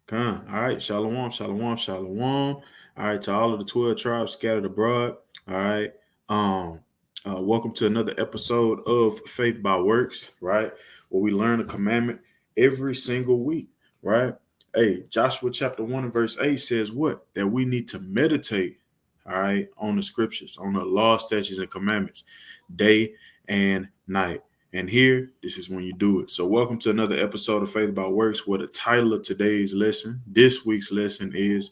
Con. All right. Shalom, shalom, shalom. All right. To all of the 12 tribes scattered abroad. All right. Um, Welcome to another episode of Faith by Works, right? Where we learn a commandment every single week, right? Hey, Joshua chapter 1 and verse 8 says what? That we need to meditate, all right, on the scriptures, on the law, statutes, and commandments, day and night. And here, this is when you do it. So, welcome to another episode of Faith by Works, where the title of today's lesson, this week's lesson, is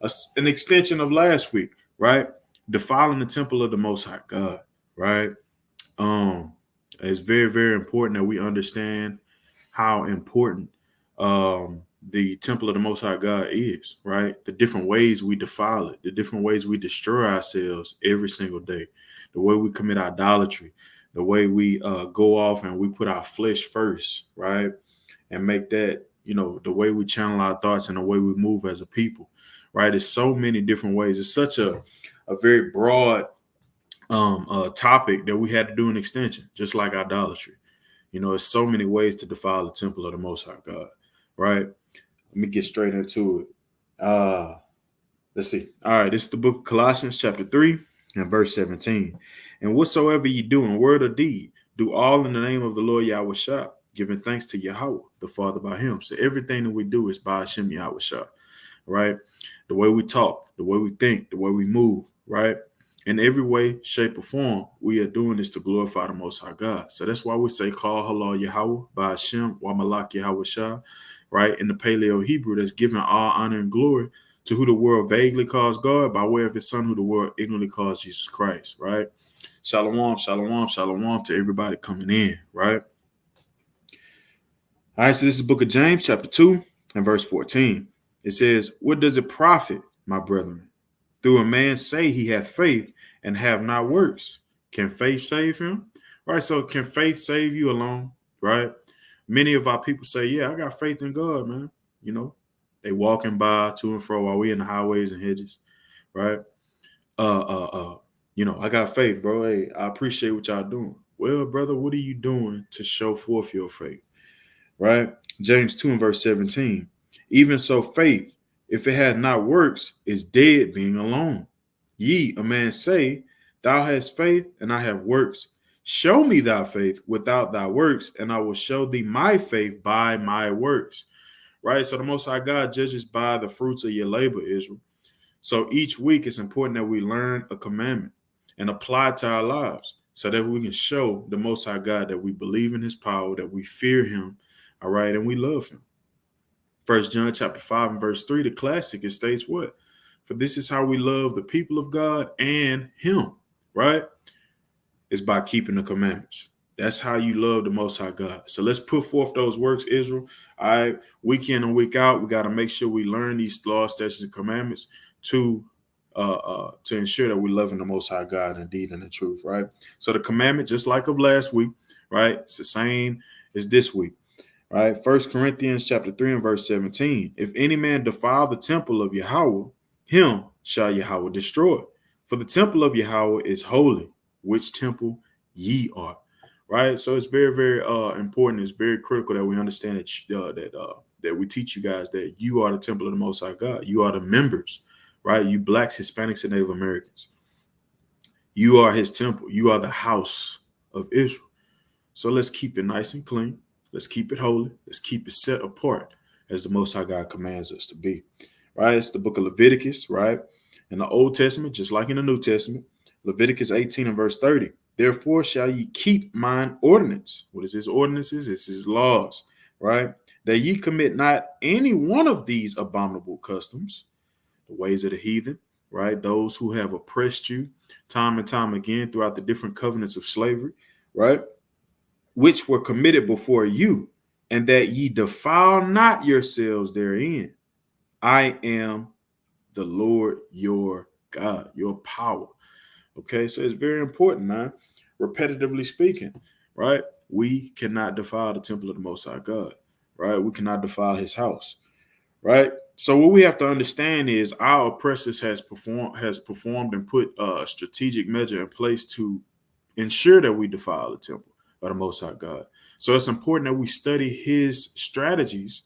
an extension of last week, right? Defiling the temple of the Most High God, right? Um, it's very, very important that we understand how important the temple of the Most High God is, right? The different ways we defile it, the different ways we destroy ourselves every single day, the way we commit idolatry, the way we go off and we put our flesh first, right? And make that, the way we channel our thoughts and the way we move as a people, right? There's so many different ways. It's such a very broad topic that we had to do an extension, just like idolatry. It's so many ways to defile the temple of the Most High God, right? Let me get straight into it. Let's see. All right, this is the book of Colossians, chapter 3, and verse 17. And whatsoever ye do in word or deed, do all in the name of the Lord YHWH, giving thanks to Yahweh, the Father by him. So everything that we do is by Hashem YHWH, right? The way we talk, the way we think, the way we move, right? In every way, shape, or form, we are doing this to glorify the Most High God. So that's why we say, call halal Yahweh, by Hashem, wa malak Yahweh Shah, right? In the Paleo Hebrew, that's giving all honor and glory to who the world vaguely calls God by way of his son, who the world ignorantly calls Jesus Christ, right? Shalom, shalom, shalom to everybody coming in, right? All right, so this is the book of James, chapter 2, and verse 14. It says, what does it profit, my brethren, through a man say he hath faith and have not works? Can faith save him? Right, so can faith save you alone, right? Many of our people say, yeah, I got faith in God, man. They walking by to and fro while we in the highways and hedges, right? I got faith, bro. Hey, I appreciate what y'all doing. Well, brother, what are you doing to show forth your faith? Right? James 2 and verse 17. Even so, faith, if it had not works, is dead being alone. Ye, a man say, thou hast faith, and I have works. Show me thy faith without thy works, and I will show thee my faith by my works. Right? So the Most High God judges by the fruits of your labor, Israel. So each week it's important that we learn a commandment and apply it to our lives so that we can show the Most High God that we believe in his power, that we fear him, all right, and we love him. First John chapter 5 and verse 3, the classic, it states what? For this is how we love the people of God and him, right? It's by keeping the commandments. That's how you love the Most High God. So let's put forth those works, Israel. All right, week in and week out, we got to make sure we learn these laws, statutes, and commandments to ensure that we're loving the Most High God indeed and in truth, right? So the commandment, just like of last week, right? It's the same as this week, right? 1 Corinthians chapter 3 and verse 17. If any man defile the temple of Yahweh, him shall Yahweh destroy. For the temple of Yahweh is holy, which temple ye are. Right, so it's very, very important. It's very critical that we understand that we teach you guys that you are the temple of the Most High God. You are the members, right? You blacks, Hispanics, and Native Americans. You are his temple. You are the house of Israel. So let's keep it nice and clean. Let's keep it holy. Let's keep it set apart as the Most High God commands us to be. Right? It's the book of Leviticus, right? In the Old Testament, just like in the New Testament, Leviticus 18 and verse 30. Therefore shall ye keep mine ordinance. What is his ordinances? It's his laws, right? That ye commit not any one of these abominable customs, the ways of the heathen, right? Those who have oppressed you time and time again throughout the different covenants of slavery, right? Which were committed before you, and that ye defile not yourselves therein. I am the Lord your God, your power. Okay, so it's very important, man. Repetitively speaking, right? We cannot defile the temple of the Most High God, right? We cannot defile his house, right? So what we have to understand is our oppressors has performed and put a strategic measure in place to ensure that we defile the temple of the Most High God. So it's important that we study his strategies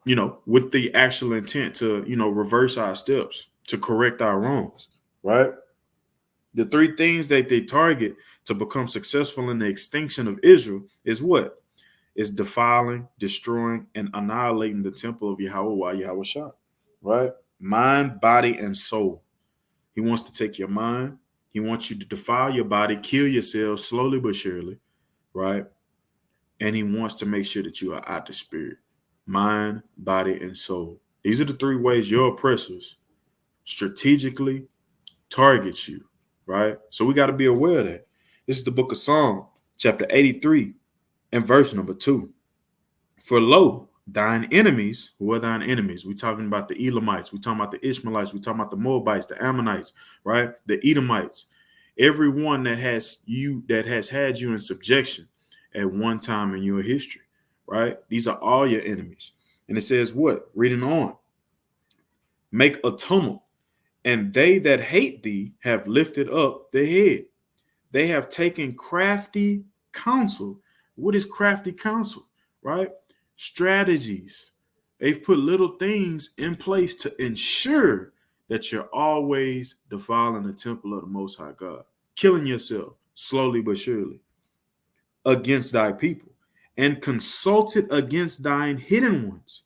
with the actual intent to, reverse our steps, to correct our wrongs, right? The three things that they target to become successful in the extinction of Israel is what? Is defiling, destroying, and annihilating the temple of Yahweh, YHWH, right? Mind, body, and soul. He wants to take your mind. He wants you to defile your body, kill yourself slowly but surely, right? And he wants to make sure that you are out the spirit. Mind, body, and soul. These are the three ways your oppressors strategically target you, right? So we got to be aware of that. This is the book of Psalm, chapter 83, and verse number 2. For lo, thine enemies, who are thine enemies? We're talking about the Elamites, we're talking about the Ishmaelites, we're talking about the Moabites, the Ammonites, right? The Edomites. Everyone that has had you in subjection at one time in your history, right? These are all your enemies. And it says what? Reading on. Make a tumult, and they that hate thee have lifted up the head. They have taken crafty counsel. What is crafty counsel, right? Strategies. They've put little things in place to ensure that you're always defiling the temple of the Most High God, killing yourself slowly but surely against thy people, and consulted against thine hidden ones.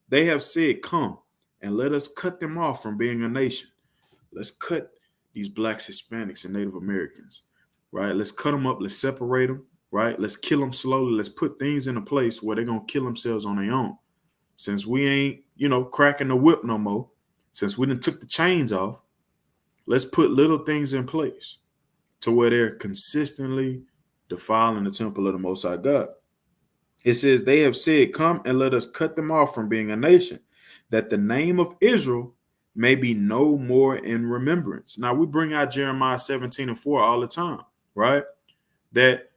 They have said, come and let us cut them off from being a nation. Let's cut these blacks, Hispanics, and Native Americans, right? Let's cut them up. Let's separate them, right? Let's kill them slowly. Let's put things in a place where they're going to kill themselves on their own. Since we ain't, cracking the whip no more, since we done took the chains off, let's put little things in place to where they're consistently defiling the temple of the Most High God. It says, they have said, come and let us cut them off from being a nation, that the name of Israel may be no more in remembrance. Now, we bring out Jeremiah 17:4 all the time, right? That,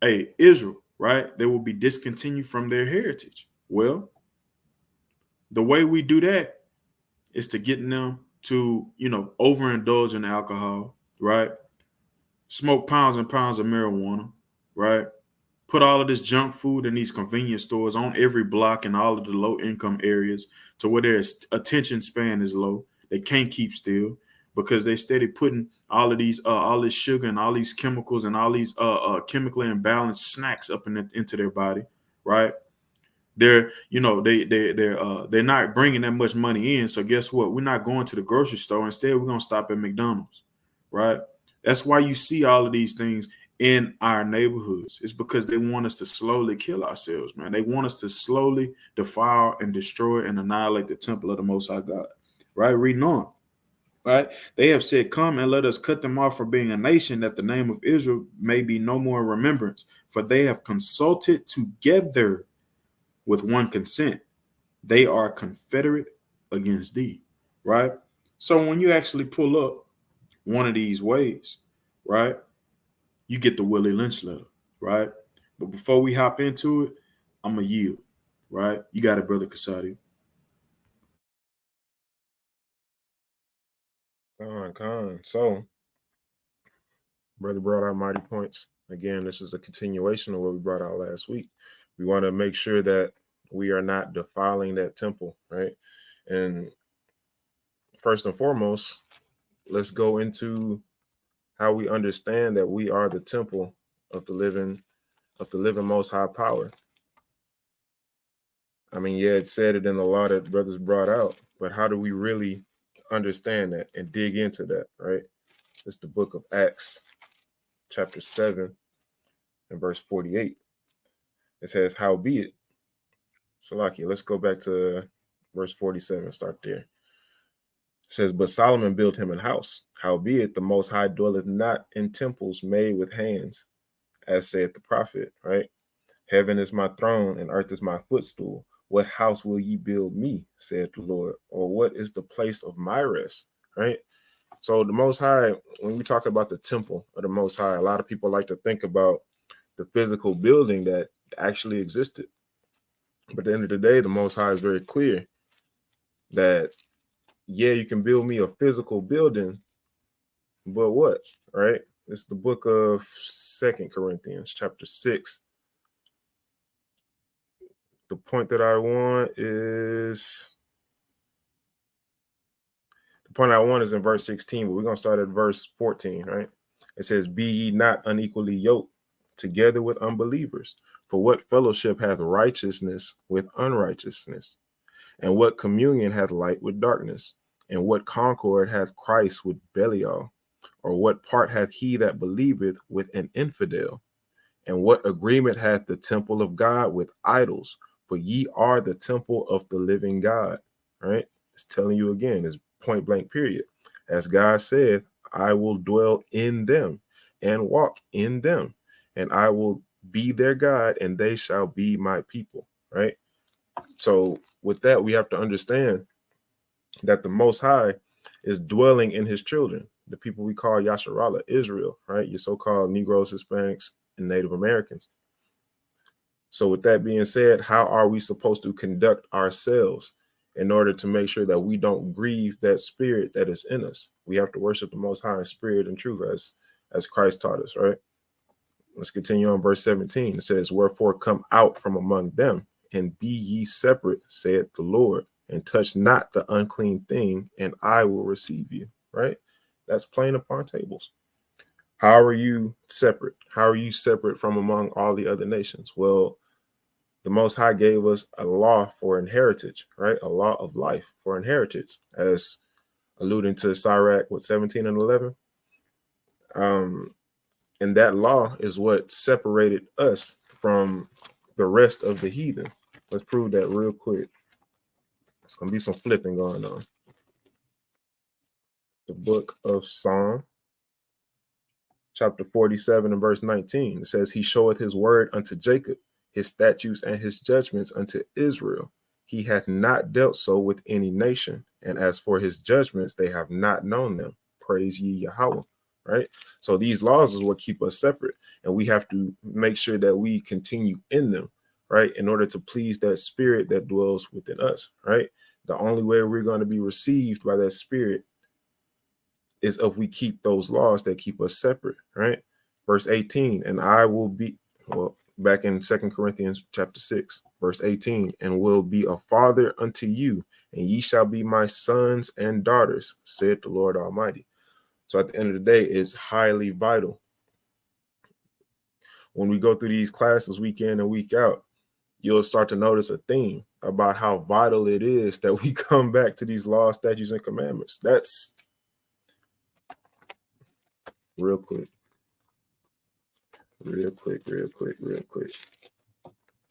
hey, Israel, right? They will be discontinued from their heritage. Well, the way we do that is to get them to, overindulge in alcohol, right? Smoke pounds and pounds of marijuana, right? Put all of this junk food in these convenience stores on every block in all of the low income areas to where their attention span is low. They can't keep still because they steady putting all of these all this sugar and all these chemicals and all these chemically imbalanced snacks up into their body, right? They're they're not bringing that much money in. So guess what? We're not going to the grocery store. Instead, we're gonna stop at McDonald's, right? That's why you see all of these things in our neighborhoods. It's because they want us to slowly kill ourselves, man. They want us to slowly defile and destroy and annihilate the temple of the Most High God, right? Reading on, right? They have said, come and let us cut them off from being a nation, that the name of Israel may be no more in remembrance. For they have consulted together with one consent. They are confederate against thee, right? So when you actually pull up one of these ways, right, you get the Willie Lynch letter, right? But before we hop into it, I'm going to yield, right? You got it, Brother Casadio. So, brother brought out mighty points. Again, this is a continuation of what we brought out last week. We want to make sure that we are not defiling that temple, right? And first and foremost, let's go into how we understand that we are the temple of the living most high power. I mean, yeah, it said it in the law that brothers brought out, but how do we really understand that and dig into that, right? It's the book of Acts, chapter 7, and verse 48. It says, howbeit, Salakia, let's go back to verse 47, start there. It says, but Solomon built him an house. Howbeit, the Most High dwelleth not in temples made with hands, as saith the prophet, right? Heaven is my throne, and earth is my footstool. What house will ye build me, saith the Lord? Or what is the place of my rest, right? So the Most High, when we talk about the temple of the Most High, a lot of people like to think about the physical building that actually existed. But at the end of the day, the Most High is very clear that, yeah, you can build me a physical building, but what, right? It's the book of 2 Corinthians, chapter 6, The point that I want is in verse 16, but we're going to start at verse 14, right? It says, "Be ye not unequally yoked together with unbelievers. For what fellowship hath righteousness with unrighteousness? And what communion hath light with darkness? And what concord hath Christ with Belial? Or what part hath he that believeth with an infidel? And what agreement hath the temple of God with idols? For ye are the temple of the living God." Right? It's telling you again, it's point blank, period. As God said, "I will dwell in them and walk in them, and I will be their God, and they shall be my people." Right? So with that, we have to understand that the Most High is dwelling in his children, the people we call Yasharala, Israel, right? Your so-called Negroes, Hispanics, and Native Americans. So with that being said, how are we supposed to conduct ourselves in order to make sure that we don't grieve that spirit that is in us? We have to worship the Most High in spirit and truth, as Christ taught us, right? Let's continue on verse 17. It says, "Wherefore come out from among them, and be ye separate, saith the Lord, and touch not the unclean thing, and I will receive you." Right? That's plain upon tables. How are you separate? How are you separate from among all the other nations? Well, the Most High gave us a law for inheritance, right? A law of life for inheritance, as alluding to Sirach, 17 and 11. And that law is what separated us from the rest of the heathen. Let's prove that real quick. It's going to be some flipping going on. The book of Psalm, chapter 47 and verse 19. It says, "He showeth his word unto Jacob, his statutes and his judgments unto Israel. He hath not dealt so with any nation. And as for his judgments, they have not known them. Praise ye Yahweh." Right? So these laws is what keep us separate. And we have to make sure that we continue in them, right? In order to please that spirit that dwells within us, right? The only way we're going to be received by that spirit is if we keep those laws that keep us separate, right? Verse 18, "And I will be," well, back in 2 Corinthians chapter 6, verse 18, "and will be a father unto you, and ye shall be my sons and daughters, said the Lord Almighty." So at the end of the day, it's highly vital. When we go through these classes week in and week out, you'll start to notice a theme about how vital it is that we come back to these laws, statutes, and commandments. That's real quick.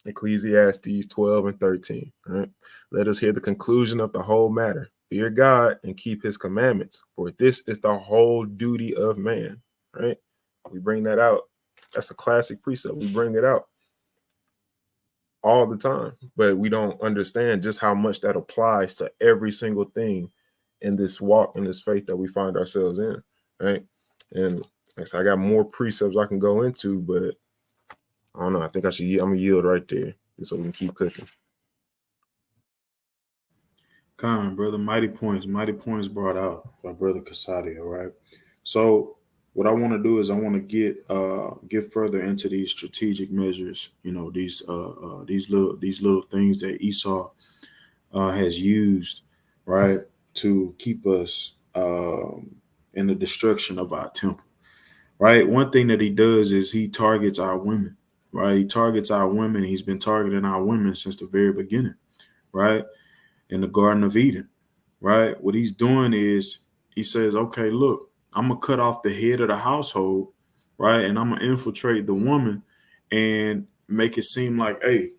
Ecclesiastes 12 and 13. Right? "Let us hear the conclusion of the whole matter. Fear God and keep his commandments, for this is the whole duty of man." Right? We bring that out. That's a classic precept. We bring it out all the time, but we don't understand just how much that applies to every single thing in this walk, in this faith that we find ourselves in. Right? And like I said, I got more precepts I can go into, but I don't know. I think I'm gonna yield right there so we can keep cooking. Con, brother, mighty points brought out by brother Casadio, right? So what I want to do is I want to get further into these strategic measures, these little things that Esau has used, right, to keep us in the destruction of our temple. Right? One thing that he does is he targets our women, right? He targets our women. He's been targeting our women since the very beginning, right? In the Garden of Eden, right? What he's doing is he says, okay, look, I'm going to cut off the head of the household, right? And I'm going to infiltrate the woman and make it seem like, hey,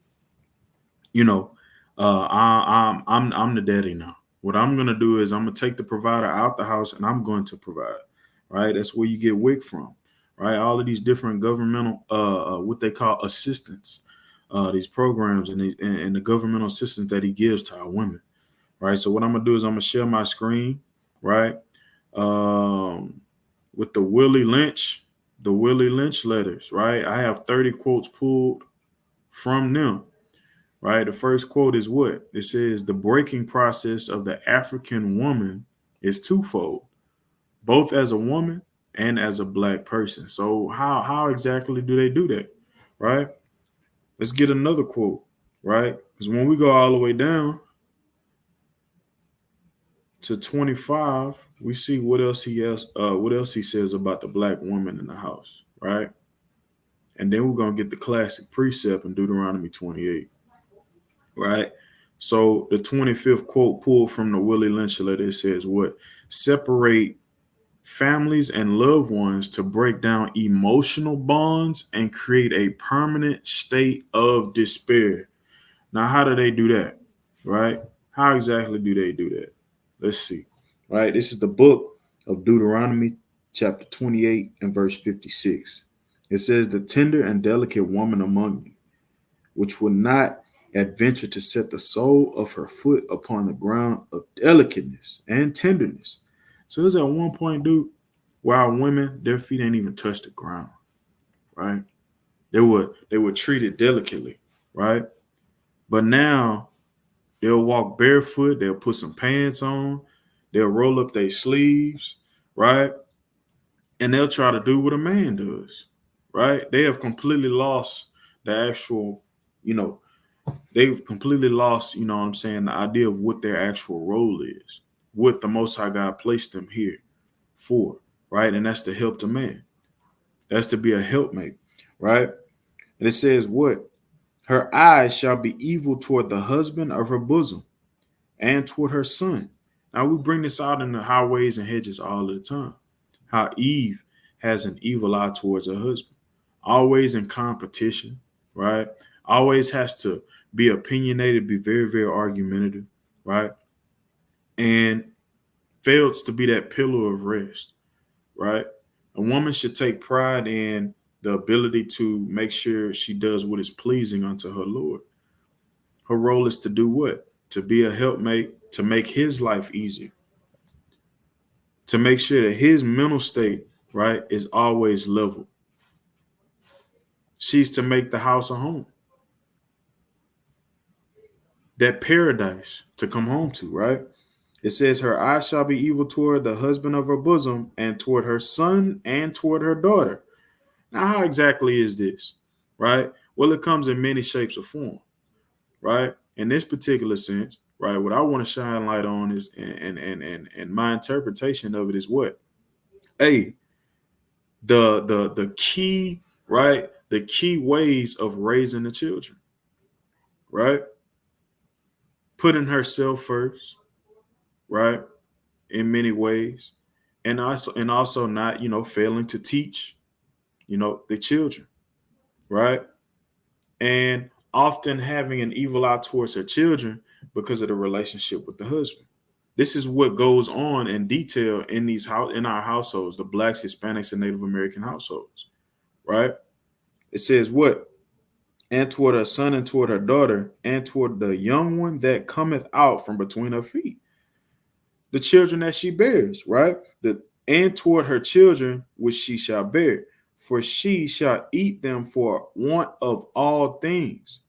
I'm the daddy now. What I'm going to do is I'm going to take the provider out the house and I'm going to provide, right? That's where you get WIC from, right? All of these different governmental, what they call assistance, these programs and the governmental assistance that he gives to our women, right? So what I'm gonna do is I'm gonna share my screen, right, with the Willie Lynch letters, right? I have 30 quotes pulled from them, right? The first quote is what? It says, "The breaking process of the African woman is twofold, both as a woman and as a black person." So how exactly do they do that, right? Let's get another quote, right? Because when we go all the way down to 25, we see what else he says about the black woman in the house, right? And then we're gonna get the classic precept in Deuteronomy 28, right? So the 25th quote pulled from the Willie Lynch letter, it says what? Separate families and loved ones to break down emotional bonds and create a permanent state of despair. Now, how do they do that? Right? How exactly do they do that? Let's see. Right? This is the book of Deuteronomy, chapter 28 and verse 56. It says, the tender and delicate woman among you, which will not adventure to set the sole of her foot upon the ground of delicateness and tenderness. So there's at one point, dude, where our women, their feet ain't even touch the ground, right? They were treated delicately, right? But now they'll walk barefoot, they'll put some pants on, they'll roll up their sleeves, right? And they'll try to do what a man does, right? They have completely lost the actual, you know, they've completely lost, you know what I'm saying, the idea of what their actual role is, what the Most High God placed them here for, right? And that's to help the man. That's to be a helpmate, right? And it says what? Her eyes shall be evil toward the husband of her bosom and toward her son. Now we bring this out in the highways and hedges all the time. How Eve has an evil eye towards her husband, always in competition, right? Always has to be opinionated, be very, very argumentative, right? And fails to be that pillar of rest, right? A woman should take pride in the ability to make sure she does what is pleasing unto her Lord. Her role is to do what? To be a helpmate, to make his life easier, to make sure that his mental state, right, is always level. She's to make the house a home, that paradise to come home to, right? It says, her eyes shall be evil toward the husband of her bosom, and toward her son, and toward her daughter. Now, how exactly is this, right? Well, it comes in many shapes or form, right? In this particular sense, right, what I want to shine light on is, and my interpretation of it is what? Hey, the key, right? The key ways of raising the children, right? Putting herself first, right? In many ways. And also not, failing to teach, the children, right? And often having an evil eye towards her children because of the relationship with the husband. This is what goes on in detail in our households, the blacks, Hispanics, and Native American households, right? It says what? And toward her son and toward her daughter, and toward the young one that cometh out from between her feet. The children that she bears, right? And toward her children which she shall bear, for she shall eat them for want of all things,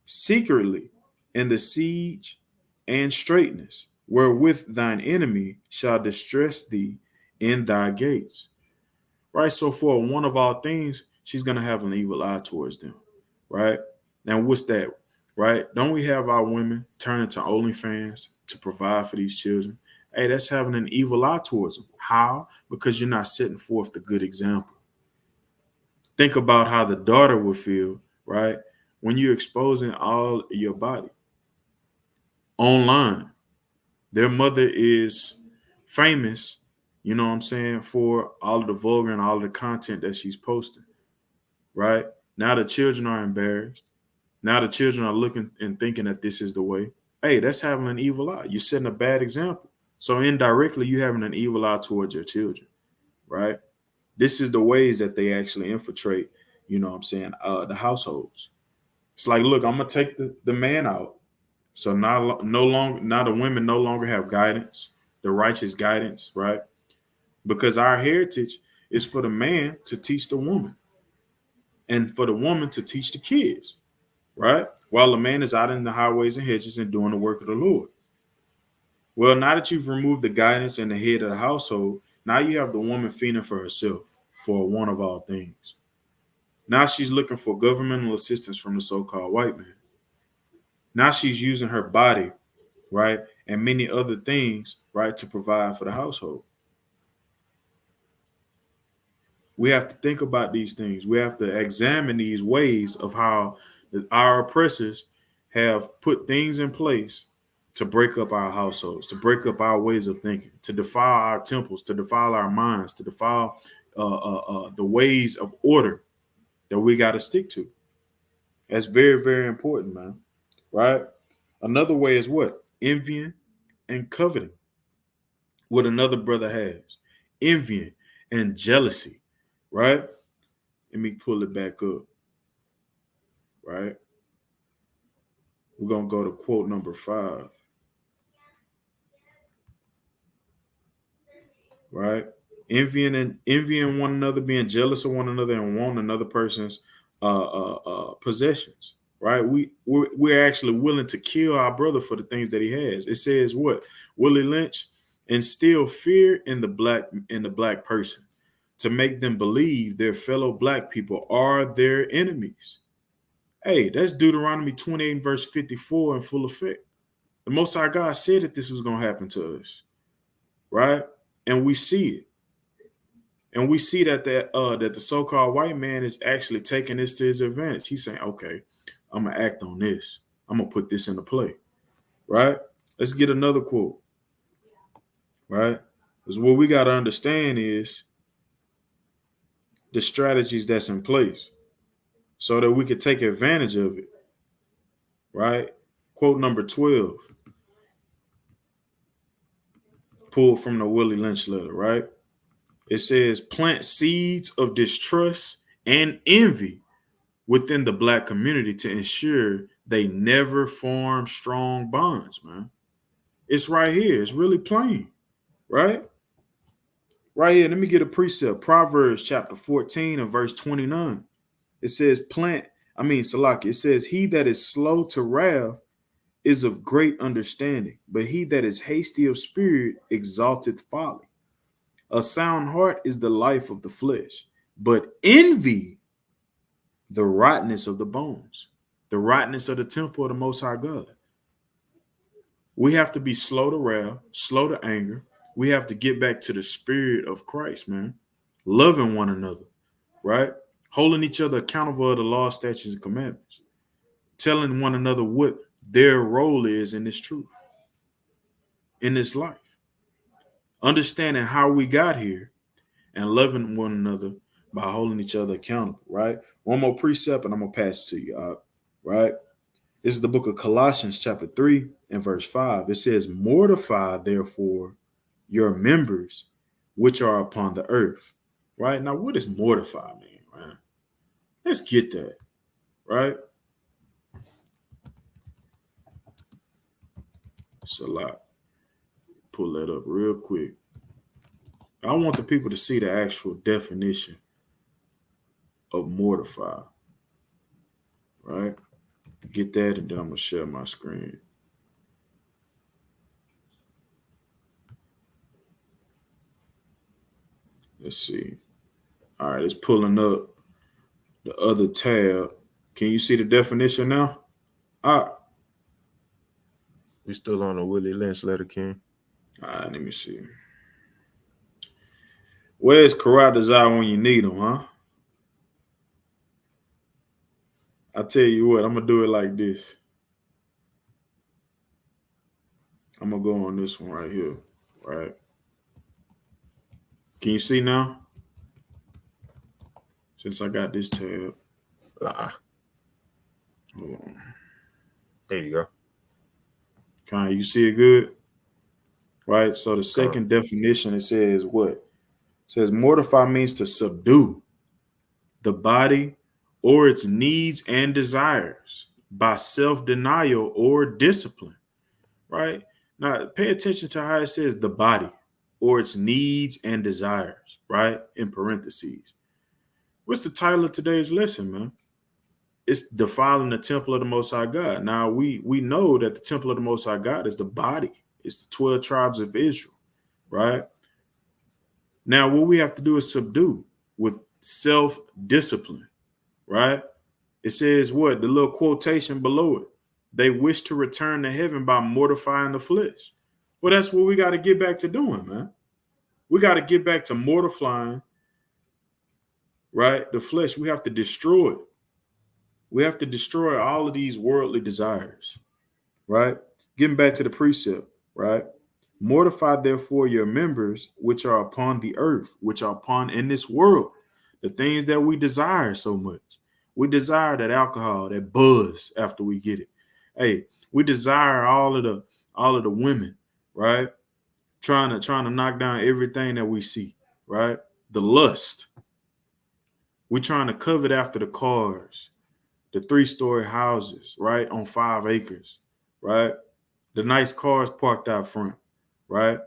secretly in the siege and straitness, wherewith thine enemy shall distress thee in thy gates. Right? So for one of all things, she's gonna have an evil eye towards them. Right? Now what's that? Right? Don't we have our women turning to OnlyFans to provide for these children? Hey, that's having an evil eye towards them. How? Because you're not setting forth the good example. Think about how the daughter would feel, right? When you're exposing all your body online. Their mother is famous, you know what I'm saying, for all of the vulgar and all of the content that she's posting, right? Now the children are embarrassed. Now the children are looking and thinking that this is the way. Hey, that's having an evil eye. You're setting a bad example. So indirectly, you're having an evil eye towards your children, right? This is the ways that they actually infiltrate, you know what I'm saying, the households. It's like, look, I'm gonna take the man out. So now the women no longer have guidance, the righteous guidance, right? Because our heritage is for the man to teach the woman and for the woman to teach the kids, right? While the man is out in the highways and hedges and doing the work of the Lord. Well, now that you've removed the guidance and the head of the household, now you have the woman feeding for herself for one of all things. Now she's looking for governmental assistance from the so-called white man. Now she's using her body, right, and many other things, right, to provide for the household. We have to think about these things. We have to examine these ways of how our oppressors have put things in place to break up our households, to break up our ways of thinking, to defile our temples, to defile our minds, to defile the ways of order that we got to stick to. That's very, very important, man. Right? Another way is what? Envying and coveting. What another brother has. Envying and jealousy. Right? Let me pull it back up. Right? We're going to go to quote number 5. Right? Envying one another, being jealous of one another, and wanting another person's possessions. Right? We're actually willing to kill our brother for the things that he has. It says what? Willie Lynch instill fear in the black person to make them believe their fellow black people are their enemies. Hey, that's Deuteronomy 28 verse 54 in full effect. The Most High God said that this was going to happen to us, right? And we see it. And we see that the so-called white man is actually taking this to his advantage. He's saying, okay, I'm going to act on this. I'm going to put this into play, right? Let's get another quote, right? Because what we got to understand is the strategies that's in place so that we could take advantage of it, right? Quote number 12, pulled from the Willie Lynch letter, right? It says, plant seeds of distrust and envy within the black community to ensure they never form strong bonds, man. It's right here. It's really plain, right? Right here. Let me get a precept. Proverbs chapter 14 and verse 29. It says, Salaki, it says, he that is slow to wrath is of great understanding, but he that is hasty of spirit exalteth folly. A sound heart is the life of the flesh, but envy, the rottenness of the bones, the rottenness of the temple of the Most High God. We have to be slow to wrath, slow to anger. We have to get back to the spirit of Christ, man. Loving one another, right? Holding each other accountable of the law, statutes, and commandments. Telling one another what their role is in this truth, in this life. Understanding how we got here and loving one another by holding each other accountable, right? One more precept and I'm going to pass it to you, right? This is the book of Colossians chapter 3 and verse 5. It says, mortify, therefore, your members which are upon the earth, right? Now, what does mortify mean, man? Let's get that, right? It's a lot. Pull that up real quick. I want the people to see the actual definition of mortify, right? Get that, and then I'm going to share my screen. Let's see. All right, it's pulling up the other tab. Can you see the definition now? We still on the Willie Lynch letter, King. All right, let me see. Where's Karatazar when you need him, huh? I tell you what, I'm going to do it like this. I'm going to go on this one right here, right? Can you see now? Since I got this tab. Hold on. There you go. Kind of, you see it good? Right? So the second definition, it says what? It says mortify means to subdue the body or its needs and desires by self-denial or discipline, right? Now, pay attention to how it says the body or its needs and desires, right? In parentheses. What's the title of today's lesson, man? It's defiling the temple of the Most High God. Now, we know that the temple of the Most High God is the body. It's the 12 tribes of Israel, right? Now, what we have to do is subdue with self-discipline, right? It says what? The little quotation below it. they wish to return to heaven by mortifying the flesh. Well, that's what we got to get back to doing, man. We got to get back to mortifying, right? The flesh. We have to destroy it. We have to destroy all of these worldly desires, right? Getting back to the precept, right? Mortify therefore your members which are upon the earth, which are upon in this world, the things that we desire so much. We desire that alcohol, that buzz after we get it. Hey, we desire all of the women, right? Trying to knock down everything that we see, right? The lust. We're trying to covet after the cars, the 3-story houses, right? On 5 acres, right? The nice cars parked out front, right?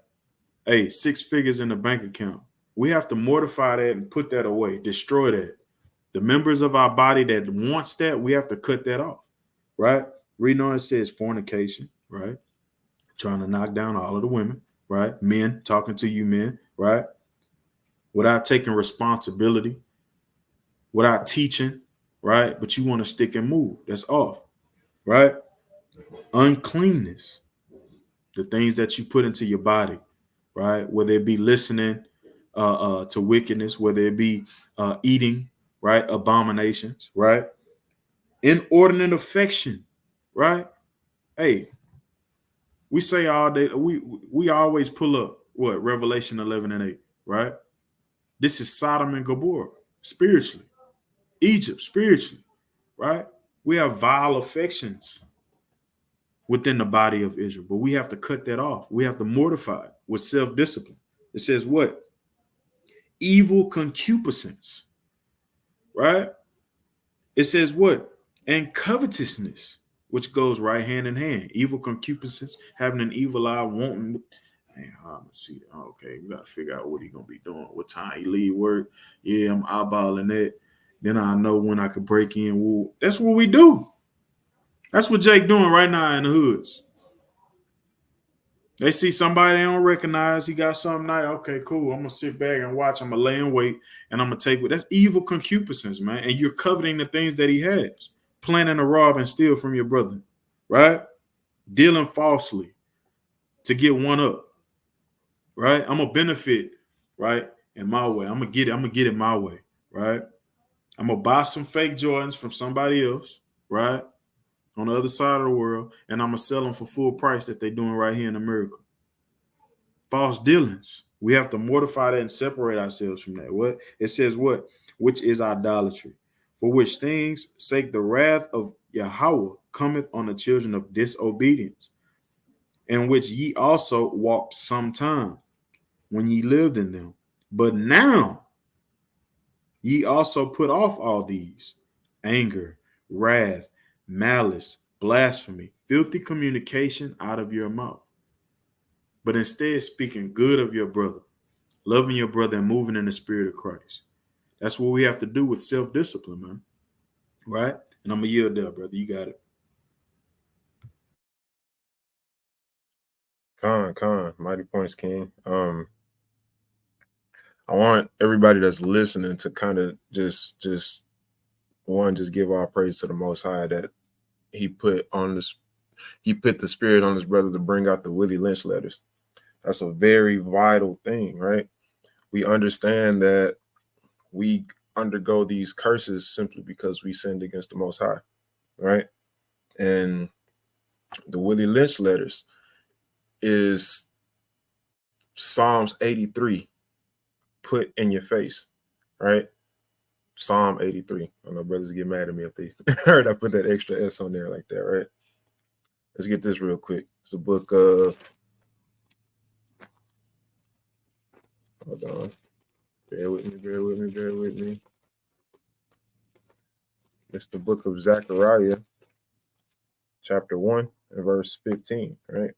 Hey, 6 figures in the bank account. We have to mortify that and put that away, destroy that. The members of our body that wants that, we have to cut that off, right? Reading on, it says fornication, right? Trying to knock down all of the women, right? Men, talking to you men, right? Without taking responsibility, without teaching, right? But you want to stick and move. That's off, right? Uncleanness, the things that you put into your body, right? Whether it be listening to wickedness, whether it be eating, right? Abominations, right? Inordinate affection, right? Hey, we say all day, we always pull up what? Revelation 11 and 8, right? This is Sodom and Gomorrah, spiritually. Egypt, spiritually, right? We have vile affections within the body of Israel, but we have to cut that off. We have to mortify it with self-discipline. It says what? Evil concupiscence, right? It says what? And covetousness, which goes right hand in hand. Evil concupiscence, having an evil eye, wanting. Man, I'm gonna see that. Okay, we gotta figure out what he's gonna be doing, what time he leave work. Yeah, I'm eyeballing that. Then I know when I could break in. Well, that's what we do. That's what Jake doing right now in the hoods. They see somebody they don't recognize. He got something nice. Okay, cool. I'm gonna sit back and watch. I'm gonna lay in wait, and I'm gonna take it. That's evil concupiscence, man. And you're coveting the things that he has, planning to rob and steal from your brother, right? Dealing falsely to get one up, right? I'm gonna benefit, right? In my way. I'm gonna get it. I'm gonna get it my way, right? I'm gonna buy some fake Jordans from somebody else, right? On the other side of the world, and I'm gonna sell them for full price that they're doing right here in America. False dealings. We have to mortify that and separate ourselves from that. What it says, what? Which is idolatry, for which things sake the wrath of Yahweh cometh on the children of disobedience, in which ye also walked sometime when ye lived in them. But now ye also put off all these: anger, wrath, malice, blasphemy, filthy communication out of your mouth. But instead, speaking good of your brother, loving your brother, and moving in the spirit of Christ. That's what we have to do with self-discipline, man. Right? And I'm going to yield there, brother. You got it. Mighty points, King. I want everybody that's listening to kind of just give all praise to the Most High that he put the spirit on his brother to bring out the Willie Lynch letters. That's a very vital thing, right? We understand that we undergo these curses simply because we sinned against the Most High, right? And the Willie Lynch letters is Psalms 83 put in your face, right? Psalm 83. I know brothers get mad at me if they heard I put that extra S on there like that, right? Let's get this real quick. It's a book of, hold on. Bear with me. It's the book of Zechariah, chapter 1 and verse 15, right?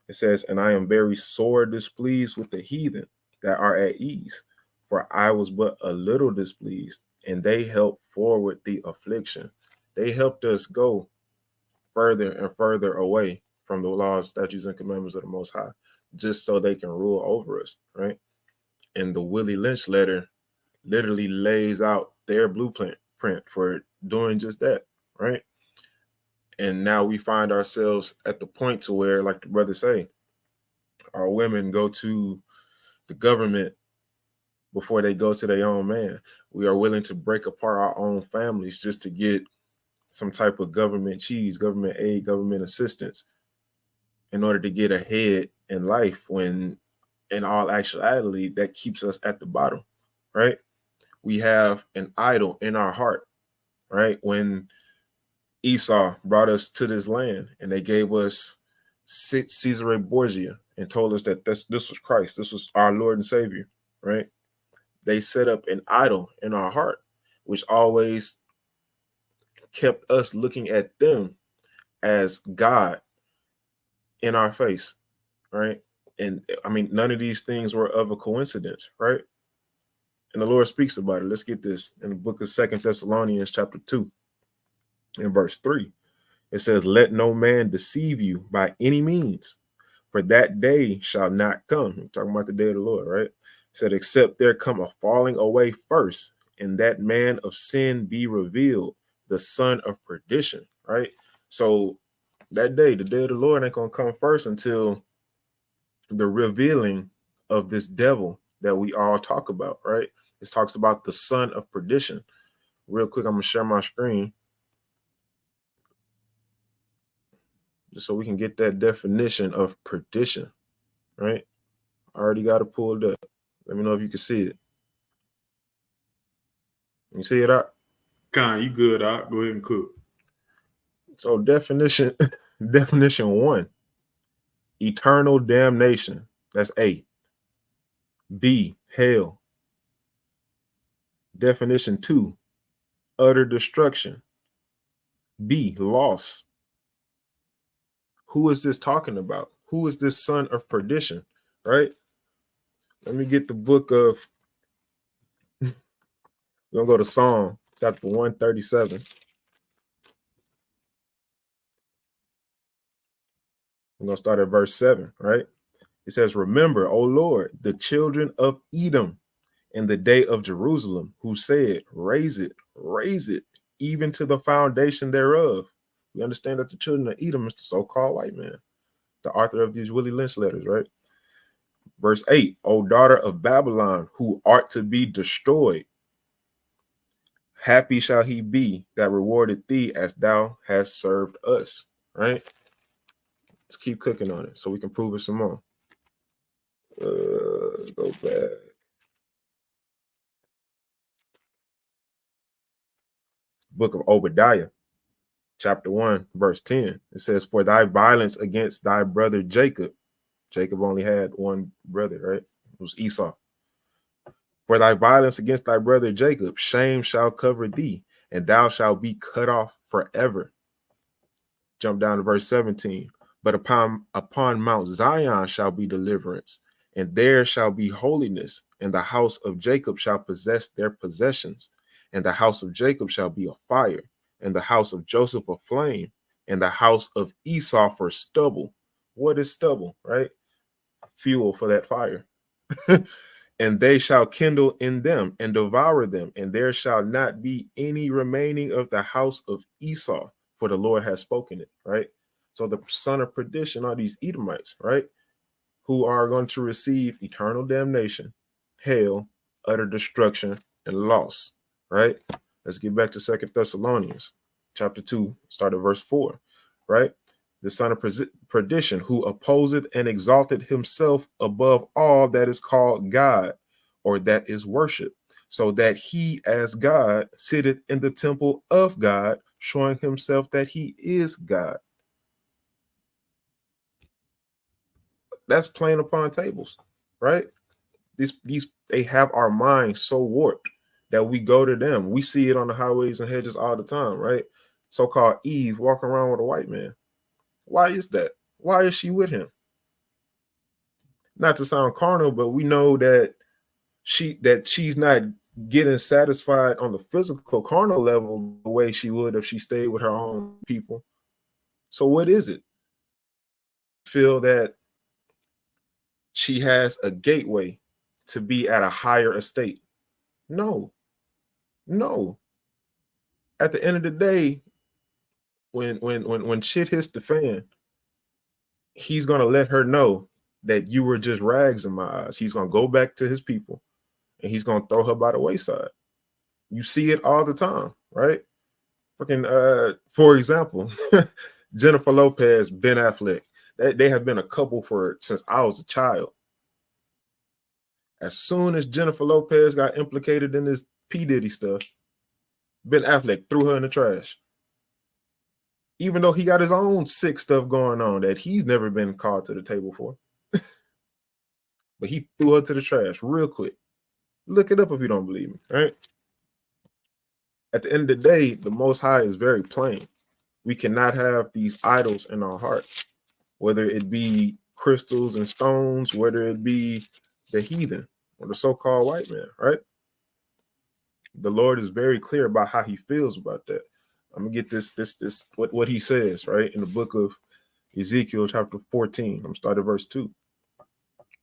It says, and I am very sore displeased with the heathen that are at ease, for I was but a little displeased, and they helped forward the affliction. They helped us go further and further away from the laws, statutes, and commandments of the Most High, just so they can rule over us, right? And the Willie Lynch letter literally lays out their blueprint for doing just that, right? And now we find ourselves at the point to where, like the brother say, our women go to the government before they go to their own man. We are willing to break apart our own families just to get some type of government cheese, government aid, government assistance in order to get ahead in life, when in all actuality that keeps us at the bottom, right? We have an idol in our heart, right? When Esau brought us to this land and they gave us Caesarea Borgia and told us that this was Christ, this was our Lord and Savior, right? They set up an idol in our heart, which always kept us looking at them as God in our face, right? And I mean, none of these things were of a coincidence, right? And the Lord speaks about it. Let's get this in the book of 2 Thessalonians chapter 2 and verse 3. It says, let no man deceive you by any means, for that day shall not come. We're talking about the day of the Lord, right? It said, except there come a falling away first, and that man of sin be revealed, the son of perdition, right? So that day, the day of the Lord ain't going to come first until the revealing of this devil that we all talk about, right? It talks about the son of perdition. Real quick, I'm going to share my screen just so we can get that definition of perdition, right? I already got it pulled up. Let me know if you can see it. You see it out? Con, you good, Doc. Go ahead and cook. So definition 1, eternal damnation. That's A. B, hell. Definition 2, utter destruction. B, loss. Who is this talking about? Who is this son of perdition, right? Let me get the book of, we're going to go to Psalm chapter 137. I'm going to start at verse 7, right? It says, remember, O Lord, the children of Edom in the day of Jerusalem, who said, raise it, even to the foundation thereof. We understand that the children of Edom is the so-called white man, the author of these Willie Lynch letters, right? Verse 8, O daughter of Babylon, who art to be destroyed, happy shall he be that rewarded thee as thou hast served us, right? Let's keep cooking on it so we can prove it some more. Go back. Book of Obadiah, chapter 1, verse 10. It says, for thy violence against thy brother Jacob. Jacob only had one brother, right? It was Esau. For thy violence against thy brother Jacob, shame shall cover thee, and thou shalt be cut off forever. Jump down to verse 17. But upon Mount Zion shall be deliverance, and there shall be holiness, and the house of Jacob shall possess their possessions, and the house of Jacob shall be a fire, and the house of Joseph a flame, and the house of Esau for stubble. What is stubble, right? Fuel for that fire. And they shall kindle in them and devour them, and there shall not be any remaining of the house of Esau, for the Lord has spoken it, right? So the son of perdition are these Edomites, right? Who are going to receive eternal damnation, hell, utter destruction, and loss, right? Let's get back to 2 Thessalonians chapter 2, start at verse 4, right? The son of perdition, who opposeth and exalted himself above all that is called God, or that is worship, so that he as God sitteth in the temple of God, showing himself that he is God. That's plain upon tables, right? These they have our minds so warped that we go to them. We see it on the highways and hedges all the time, right? So-called Eve walking around with a white man. Why is that? Why is she with him? Not to sound carnal, but we know that she's not getting satisfied on the physical carnal level the way she would if she stayed with her own people. So what is it? Feel that she has a gateway to be at a higher estate? No. At the end of the day, when shit hits the fan, he's gonna let her know that you were just rags in my eyes. He's gonna go back to his people and he's gonna throw her by the wayside. You see it all the time, right? Freaking for example, Jennifer Lopez, Ben Affleck, they have been a couple since I was a child. As soon as Jennifer Lopez got implicated in this P. Diddy stuff, Ben Affleck threw her in the trash. Even though he got his own sick stuff going on that he's never been called to the table for. But he threw her to the trash real quick. Look it up if you don't believe me, right? At the end of the day, the Most High is very plain. We cannot have these idols in our heart, whether it be crystals and stones, whether it be the heathen or the so-called white man, right? The Lord is very clear about how he feels about that. I'm gonna get this what he says, right? In the book of Ezekiel, chapter 14. I'm gonna start at verse 2.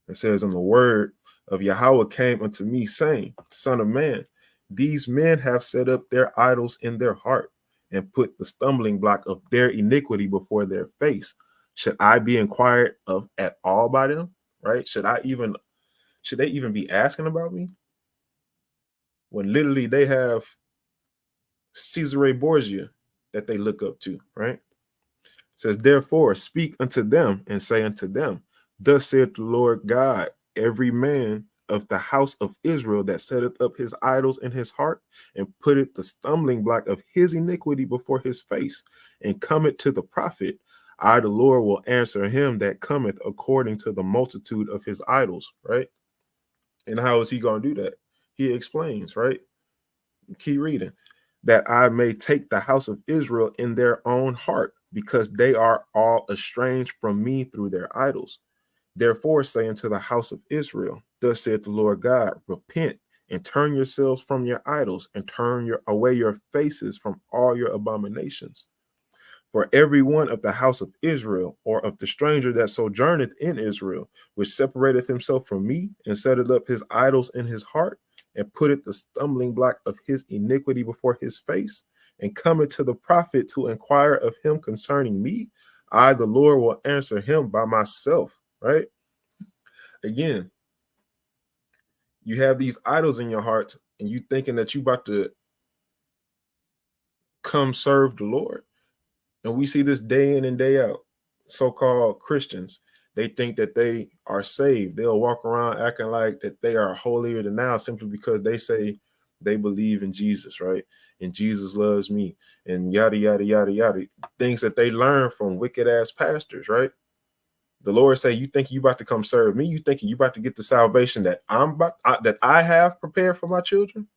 It says, "And the word of Yahweh came unto me, saying, Son of man, these men have set up their idols in their heart and put the stumbling block of their iniquity before their face. Should I be inquired of at all by them?" Right? Should they even be asking about me? When literally they have Caesar Borgia that they look up to, right? It says, "Therefore speak unto them and say unto them, Thus saith the Lord God, every man of the house of Israel that setteth up his idols in his heart and putteth the stumbling block of his iniquity before his face and cometh to the prophet, I, the Lord, will answer him that cometh according to the multitude of his idols," right? And how is he going to do that? He explains, right? Keep reading. "That I may take the house of Israel in their own heart, because they are all estranged from me through their idols. Therefore say unto the house of Israel, Thus saith the Lord God, repent and turn yourselves from your idols and turn away your faces from all your abominations. For every one of the house of Israel, or of the stranger that sojourneth in Israel, which separateth himself from me and setteth up his idols in his heart, and putteth the stumbling block of his iniquity before his face, and cometh to the prophet to inquire of him concerning me, I, the Lord, will answer him by myself," right? Again, you have these idols in your heart, and you thinking that you about to come serve the Lord. And we see this day in and day out. So-called Christians, they think that they are saved. They'll walk around acting like that they are holier than thou simply because they say they believe in Jesus, right? And Jesus loves me, and yada, yada, yada, yada. Things that they learn from wicked ass pastors, right? The Lord say, you think you about to come serve me? You thinking you about to get the salvation that that I have prepared for my children,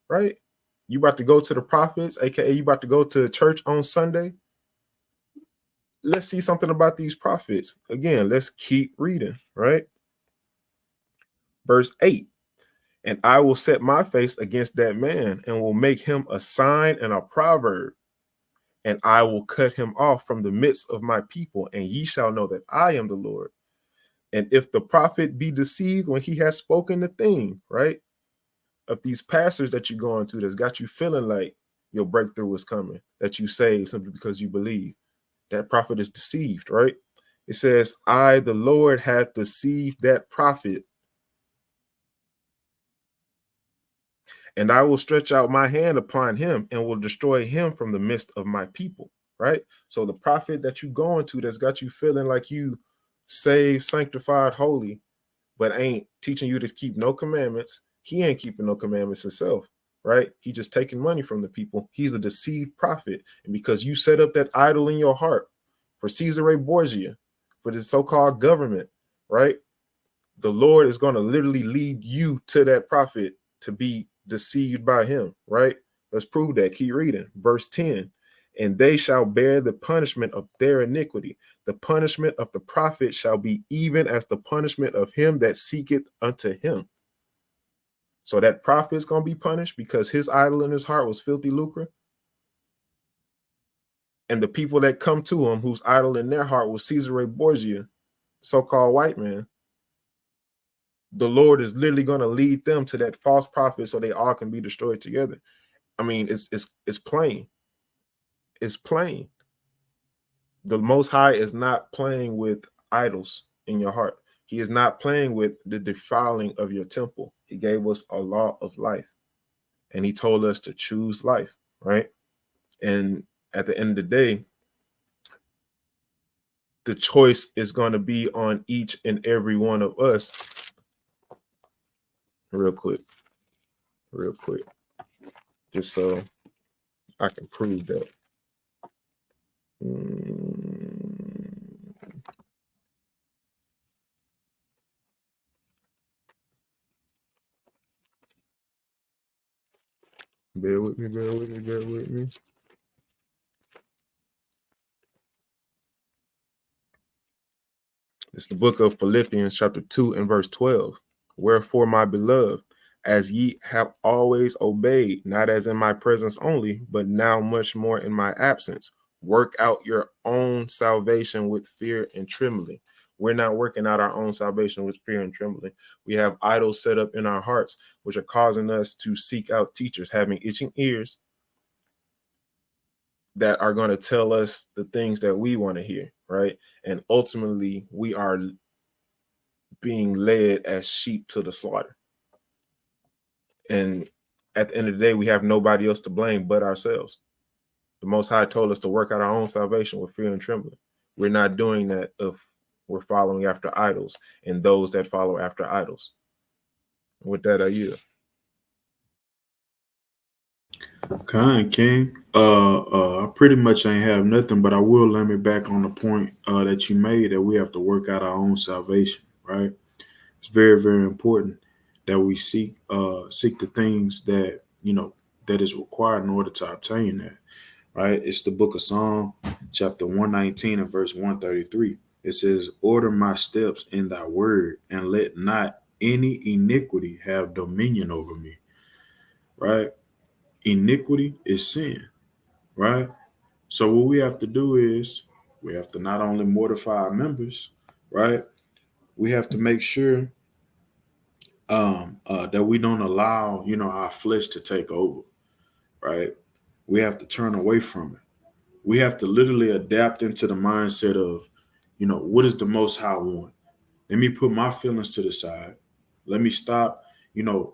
right? You about to go to the prophets, aka you about to go to church on Sunday. Let's see something about these prophets. Again, let's keep reading, right? Verse 8. "And I will set my face against that man and will make him a sign and a proverb. And I will cut him off from the midst of my people, and ye shall know that I am the Lord. And if the prophet be deceived when he has spoken the thing," right? Of these pastors that you're going to that's got you feeling like your breakthrough is coming, that you saved simply because you believe. That prophet is deceived, right? It says, "I, the Lord, hath deceived that prophet, and I will stretch out my hand upon him and will destroy him from the midst of my people," right? So the prophet that you going to that's got you feeling like you saved, sanctified, holy, but ain't teaching you to keep no commandments. He ain't keeping no commandments himself, right? He just taking money from the people. He's a deceived prophet. And because you set up that idol in your heart for Caesar Borgia, for the so-called government, right? The Lord is going to literally lead you to that prophet to be deceived by him, right? Let's prove that. Keep reading. Verse 10. "And they shall bear the punishment of their iniquity. The punishment of the prophet shall be even as the punishment of him that seeketh unto him." So that prophet is going to be punished because his idol in his heart was filthy lucre. And the people that come to him, whose idol in their heart was Caesar Borgia, so-called white man, the Lord is literally going to lead them to that false prophet so they all can be destroyed together. I mean, it's plain. It's plain. The Most High is not playing with idols in your heart. He is not playing with the defiling of your temple. He gave us a law of life, and he told us to choose life, right? And at the end of the day, the choice is going to be on each and every one of us. Real quick, just so I can prove that. Bear with me. It's the book of Philippians, chapter 2 and verse 12. Wherefore, my beloved, as ye have always obeyed, not as in my presence only, but now much more in my absence, work out your own salvation with fear and trembling. We're not working out our own salvation with fear and trembling. We have idols set up in our hearts, which are causing us to seek out teachers, having itching ears that are going to tell us the things that we want to hear, right? And ultimately, we are being led as sheep to the slaughter. And at the end of the day, we have nobody else to blame but ourselves. The Most High told us to work out our own salvation with fear and trembling. We're not doing that if we're following after idols and those that follow after idols. With that, I yield. Kind King. I pretty much ain't have nothing, but I will let me back on the point that you made that we have to work out our own salvation, right? It's very, very important that we seek the things that that is required in order to obtain that, right? It's the book of Psalm, chapter 119 and verse 133. It says, "Order my steps in thy word, and let not any iniquity have dominion over me." Right? Iniquity is sin, right? So what we have to do is we have to not only mortify our members, right? We have to make sure that we don't allow, our flesh to take over, right? We have to turn away from it. We have to literally adapt into the mindset of, what does the Most High want? Let me put my feelings to the side. Let me stop,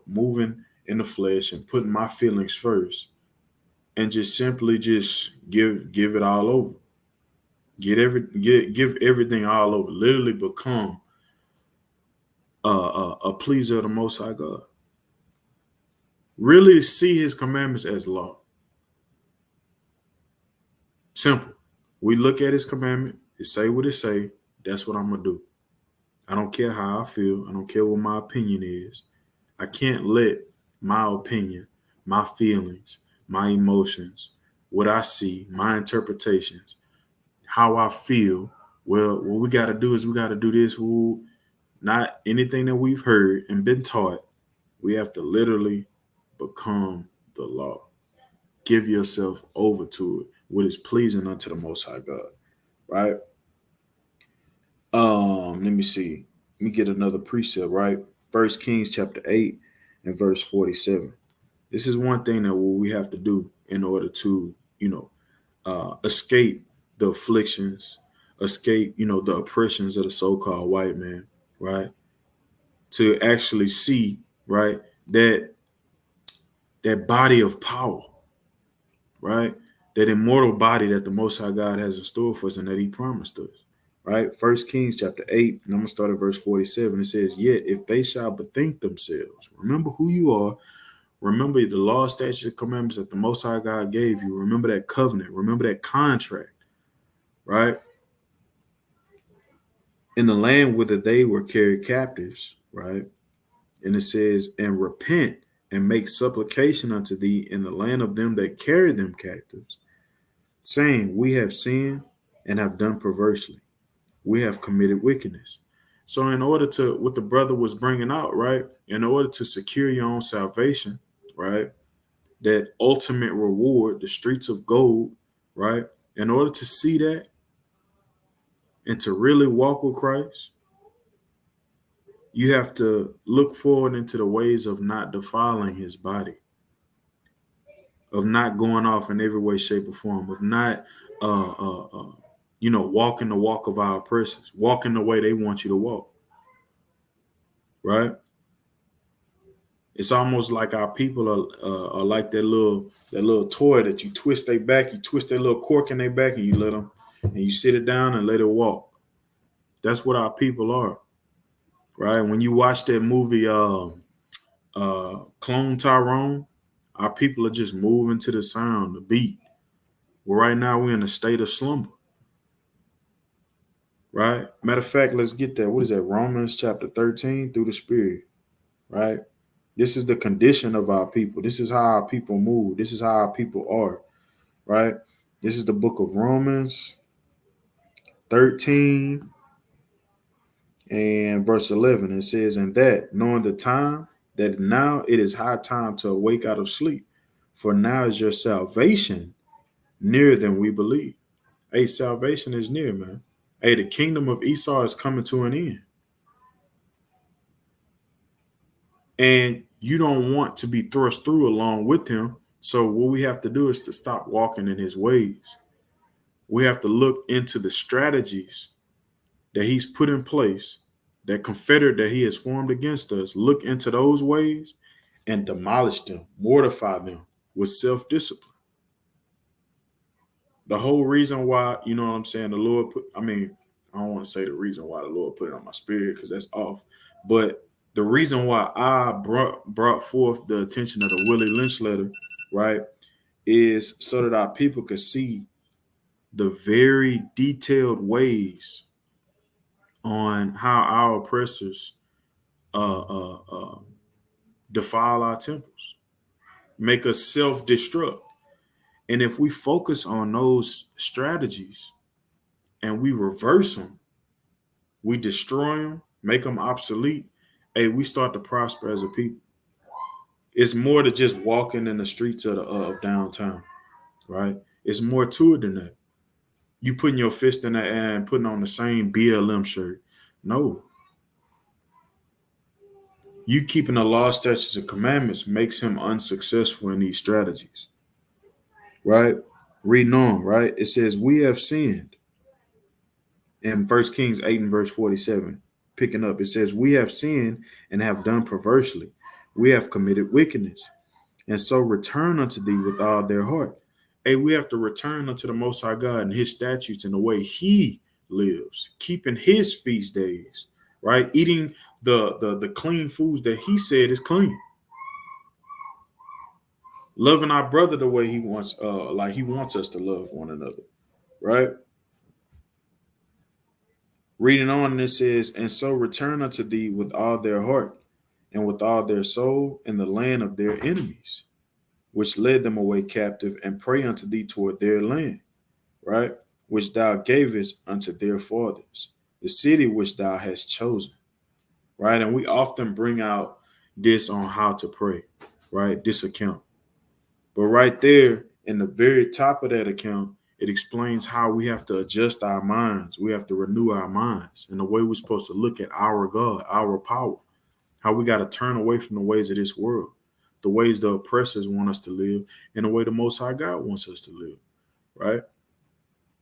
moving in the flesh and putting my feelings first, and just simply just give it all over. Give everything all over. Literally become a pleaser of the Most High God. Really see His commandments as law. Simple. We look at His commandment. It say what it say. That's what I'm gonna do. I don't care how I feel. I don't care what my opinion is. I can't let my opinion, my feelings, my emotions, what I see, my interpretations, how I feel. Well, what we got to do is we got to do this. Not anything that we've heard and been taught. We have to literally become the law. Give yourself over to it, what is pleasing unto the Most High God, right? Let me see. Let me get another precept, right? First Kings chapter 8 and verse 47. This is one thing that we have to do in order to, escape the afflictions, escape, the oppressions of the so-called white man, right? To actually see, right, that body of power, right? That immortal body that the Most High God has in store for us and that He promised us, right? First Kings chapter 8, and I'm gonna start at verse 47. It says, "Yet if they shall bethink themselves, remember who you are, remember the law, statutes, and commandments that the Most High God gave you. Remember that covenant. Remember that contract, right? In the land whither they were carried captives, right? And it says, and repent and make supplication unto thee in the land of them that carried them captives, saying, we have sinned and have done perversely. We have committed wickedness." So in order to, what the brother was bringing out, right? In order to secure your own salvation, right? That ultimate reward, the streets of gold, right? In order to see that and to really walk with Christ, you have to look forward into the ways of not defiling His body, of not going off in every way, shape, or form, of not, walking the walk of our oppressors, walking the way they want you to walk, right? It's almost like our people are like that little toy that you twist their back, you twist their little cork in their back, and you let them, and you sit it down and let it walk. That's what our people are, right? When you watch that movie, Clone Tyrone, our people are just moving to the sound, the beat. Well, right now we're in a state of slumber, right? Matter of fact, let's get that. What is that? Romans chapter 13 through the Spirit, right? This is the condition of our people. This is how our people move. This is how our people are, right? This is the book of Romans 13 and verse 11. It says, "And that, knowing the time, that now it is high time to awake out of sleep, for now is your salvation nearer than we believe." Hey, salvation is near, man. Hey, the kingdom of Esau is coming to an end. And you don't want to be thrust through along with him. So what we have to do is to stop walking in his ways. We have to look into the strategies that he's put in place, that confederate that he has formed against us, look into those ways and demolish them, mortify them with self-discipline. The whole reason why, you know what I'm saying, the Lord put, I don't want to say the reason why the Lord put it on my spirit because that's off, but the reason why I brought forth the attention of the Willie Lynch letter, right, is so that our people could see the very detailed ways on how our oppressors uh, uh, uh, defile our temples, make us self-destruct. And if we focus on those strategies and we reverse them, we destroy them, make them obsolete, hey, we start to prosper as a people. It's more than just walking in the streets of downtown, right? It's more to it than that. You putting your fist in the air and putting on the same BLM shirt. No. You keeping the law, statutes, and commandments makes him unsuccessful in these strategies, right? Reading on, right? It says, "We have sinned." In 1 Kings 8 and verse 47, picking up, it says, "We have sinned and have done perversely. We have committed wickedness, and so return unto thee with all their heart." Hey, we have to return unto the Most High God and his statutes and the way he lives, keeping his feast days, right? Eating the clean foods that he said is clean. Loving our brother the way he wants, like he wants us to love one another, right? Reading on, and it says, "And so return unto thee with all their heart and with all their soul in the land of their enemies, which led them away captive, and pray unto thee toward their land," right? "Which thou gavest unto their fathers, the city which thou hast chosen," right? And we often bring out this on how to pray, right? This account. But right there in the very top of that account, it explains how we have to adjust our minds. We have to renew our minds and the way we're supposed to look at our God, our power, how we got to turn away from the ways of this world, the ways the oppressors want us to live, and the way the Most High God wants us to live, right?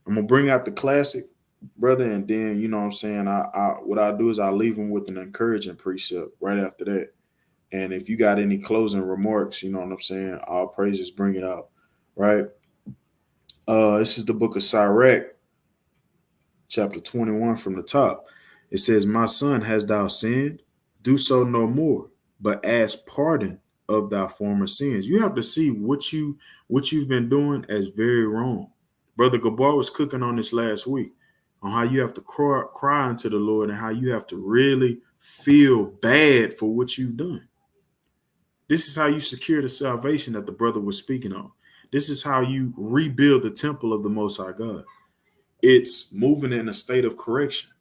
I'm going to bring out the classic, brother, and then, you know what I'm saying, what I do is I leave them with an encouraging precept right after that. And if you got any closing remarks, you know what I'm saying, all praises, bring it out, right? This is the book of Sirach, chapter 21 from the top. It says, "My son, hast thou sinned? Do so no more, but ask pardon of thy former sins." You have to see what you've been doing as very wrong. Brother Gabar was cooking on this last week on how you have to cry unto the Lord and how you have to really feel bad for what you've done. This is how you secure the salvation that the brother was speaking on. This is how you rebuild the temple of the Most High God. It's moving in a state of correction,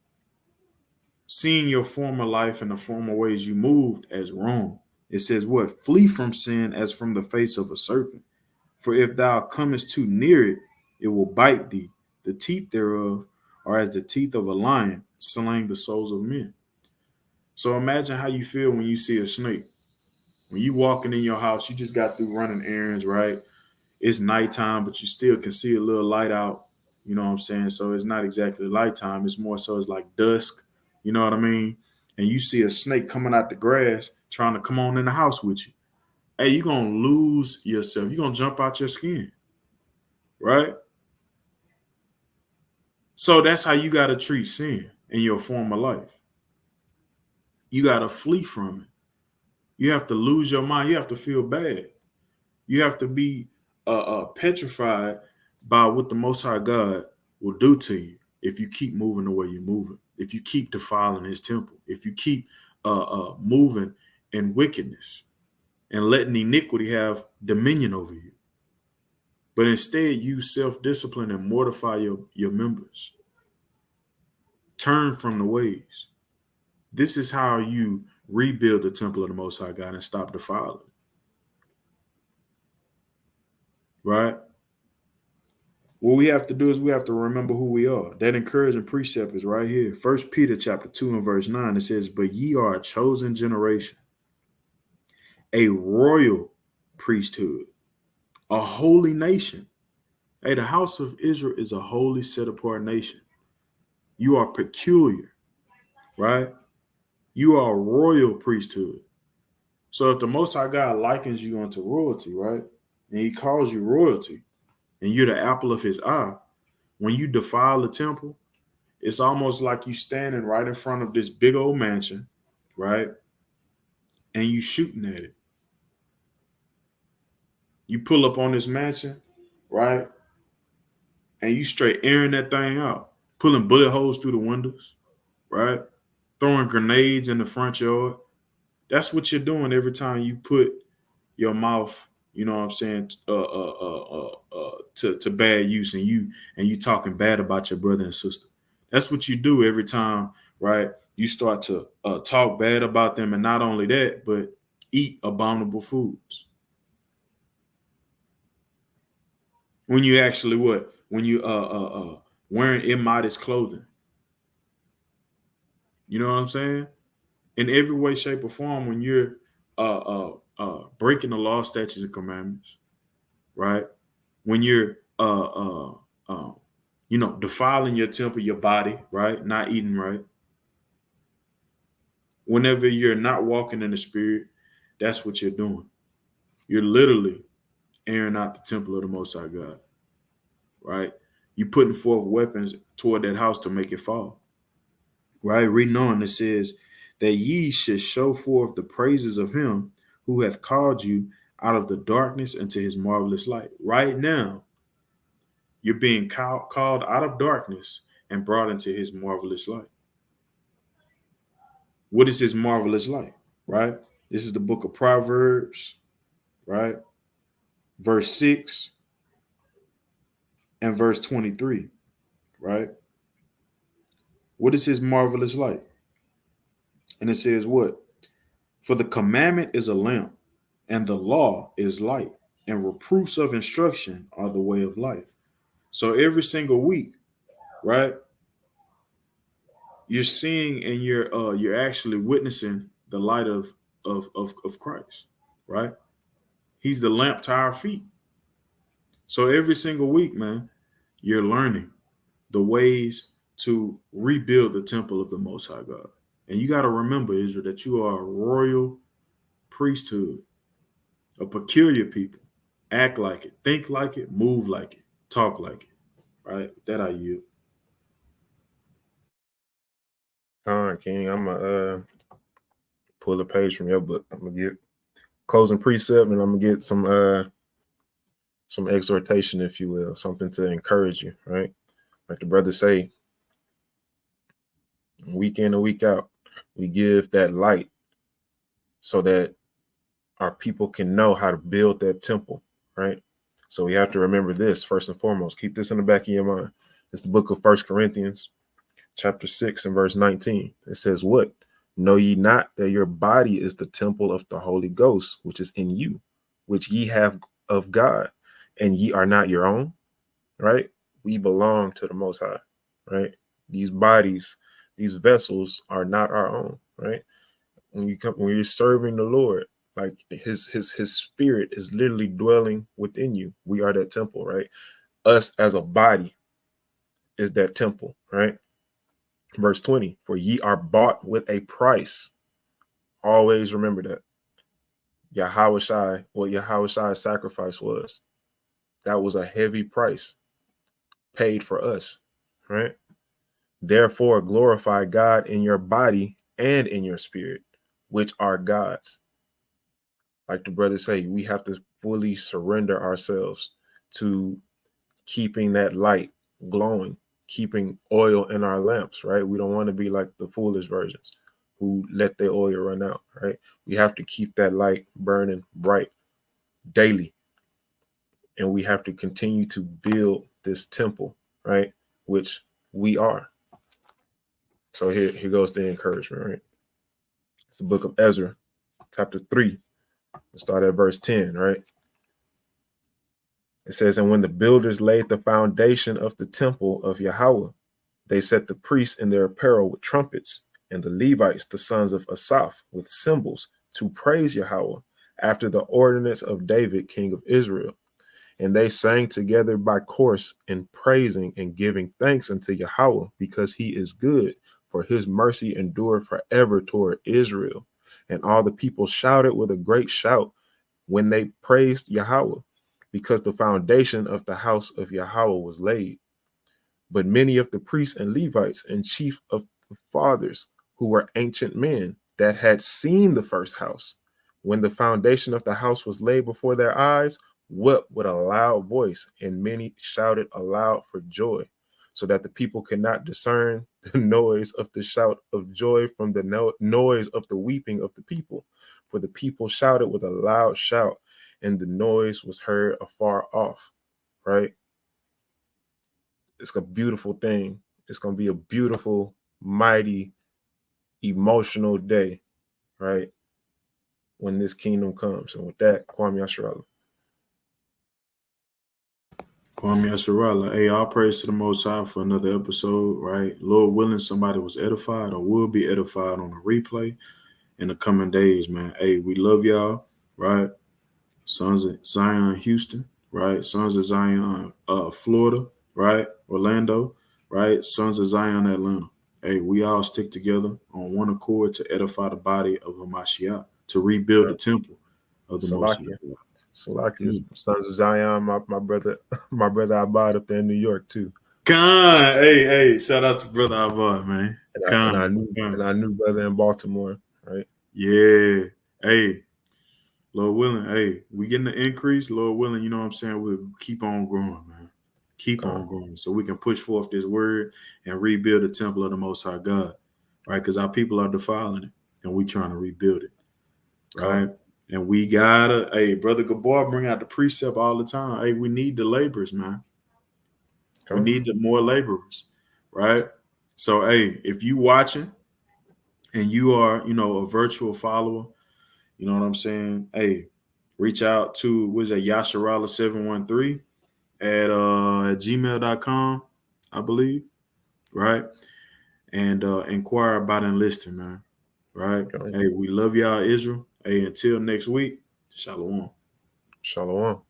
seeing your former life and the former ways you moved as wrong. It says what? "Flee from sin as from the face of a serpent. For if thou comest too near it, it will bite thee. The teeth thereof are as the teeth of a lion, slaying the souls of men." So imagine how you feel when you see a snake. When you walking in your house, you just got through running errands, right? It's nighttime, but you still can see a little light out. You know what I'm saying? So it's not exactly lighttime. It's more so it's like dusk. You know what I mean? And you see a snake coming out the grass trying to come on in the house with you. Hey, you're going to lose yourself. You're going to jump out your skin. Right? So that's how you got to treat sin in your former life. You got to flee from it. You have to lose your mind. You have to feel bad. You have to be petrified by what the Most High God will do to you if you keep moving the way you're moving, if you keep defiling his temple, if you keep moving in wickedness and letting iniquity have dominion over you. But instead, use self-discipline and mortify your members. Turn from the ways. This is how you rebuild the temple of the Most High God and stop defiling it. Right? What we have to do is we have to remember who we are. That encouraging precept is right here. 1 Peter chapter 2 and verse 9. It says, but ye are a chosen generation, a royal priesthood, a holy nation. Hey, the house of Israel is a holy set apart nation. You are peculiar, right? You are a royal priesthood. So if the Most High God likens you unto royalty, right? And he calls you royalty, and you're the apple of his eye, when you defile the temple, it's almost like you standing right in front of this big old mansion, right? And you shooting at it. You pull up on this mansion, right? And you straight airing that thing out, pulling bullet holes through the windows, right? Throwing grenades in the front yard. That's what you're doing every time you put your mouth, you know what I'm saying, to bad use, and you talking bad about your brother and sister. That's what you do every time, right? You start to talk bad about them, and not only that, but eat abominable foods. When you actually what? When you wearing immodest clothing. You know what I'm saying? In every way, shape, or form, when you're breaking the law, statutes, and commandments, right? When you're defiling your temple, your body, right? Not eating right. Whenever you're not walking in the spirit, that's what you're doing. You're literally airing out the temple of the Most High God, right? You're putting forth weapons toward that house to make it fall, right? Reading on, it says that ye should show forth the praises of him who hath called you out of the darkness into his marvelous light. Right now, you're being called out of darkness and brought into his marvelous light. What is his marvelous light, right? This is the book of Proverbs, right? Verse 6 and verse 23, right? What is his marvelous light? And it says what? For the commandment is a lamp, and the law is light, and reproofs of instruction are the way of life. So every single week, right? You're seeing and you're actually witnessing the light of Christ, right? He's the lamp to our feet. So every single week, man, you're learning the ways to rebuild the temple of the Most High God. And you got to remember, Israel, that you are a royal priesthood, a peculiar people. Act like it, think like it, move like it, talk like it, right? That I yield. All right, King. I'm gonna pull a page from your book. I'm gonna get closing precept, and I'm gonna get some exhortation, if you will, something to encourage you, right? Like the brothers say, week in and week out, we give that light so that our people can know how to build that temple, right? So we have to remember this first and foremost. Keep this in the back of your mind. It's the book of 1 Corinthians, chapter 6 and verse 19. It says, what? Know ye not that your body is the temple of the Holy Ghost, which is in you, which ye have of God, and ye are not your own, right? We belong to the Most High, right? These bodies, these vessels are not our own, right? When you're serving the Lord, like his spirit is literally dwelling within you. We are that temple, right? Us as a body, is that temple, right? Verse 20, for ye are bought with a price. Always remember that. YHWH, what YHWH's sacrifice was, that was a heavy price paid for us, right? Therefore, glorify God in your body and in your spirit, which are God's. Like the brothers say, we have to fully surrender ourselves to keeping that light glowing, keeping oil in our lamps, right? We don't want to be like the foolish virgins who let their oil run out, right? We have to keep that light burning bright daily. And we have to continue to build this temple, right? Which we are. So here goes the encouragement, right? It's the book of Ezra, chapter 3. We'll start at verse 10, right? It says, and when the builders laid the foundation of the temple of Yahweh, they set the priests in their apparel with trumpets, and the Levites, the sons of Asaph, with cymbals, to praise Yahweh, after the ordinance of David, king of Israel. And they sang together by course in praising and giving thanks unto Yahweh, because he is good, for his mercy endured forever toward Israel. And all the people shouted with a great shout when they praised Yahweh, because the foundation of the house of Yahweh was laid. But many of the priests and Levites and chief of the fathers, who were ancient men that had seen the first house, when the foundation of the house was laid before their eyes, wept with a loud voice, and many shouted aloud for joy, so that the people could not discern the noise of the shout of joy from the noise of the weeping of the people. For the people shouted with a loud shout, and the noise was heard afar off, right? It's a beautiful thing. It's going to be a beautiful, mighty, emotional day, right? When this kingdom comes. And with that, Kwame Yasharala. Kwame Asherala. Hey, all praise to the Most High for another episode, right? Lord willing, somebody was edified or will be edified on a replay in the coming days, man. Hey, we love y'all, right? Sons of Zion, Houston, right? Sons of Zion, Florida, right? Orlando, right? Sons of Zion, Atlanta. Hey, we all stick together on one accord to edify the body of Hamashiach, to rebuild the temple of the Most Salakia. High. Salakia. Sons of Zion, my brother, my brother Abad up there in New York too. Khan, hey, shout out to brother Abad, man. And Khan, I knew brother in Baltimore, right? yeah. Hey, Lord willing, hey, we getting the increase. Lord willing, you know what I'm saying? We'll keep on growing, man. Keep on growing so we can push forth this word and rebuild the temple of the Most High God, right? Because our people are defiling it and we trying to rebuild it, right? And we gotta, hey, Brother Gabor bring out the precept all the time. Hey, we need the laborers, man. We need the more laborers, right? So, hey, if you watching and you are, you know, a virtual follower, you know what I'm saying? Hey, reach out to, what's that, Yasharala713 at gmail.com, I believe, right? And inquire about enlisting, man, right? Hey, we love y'all, Israel. Hey, until next week, shalom. Shalom.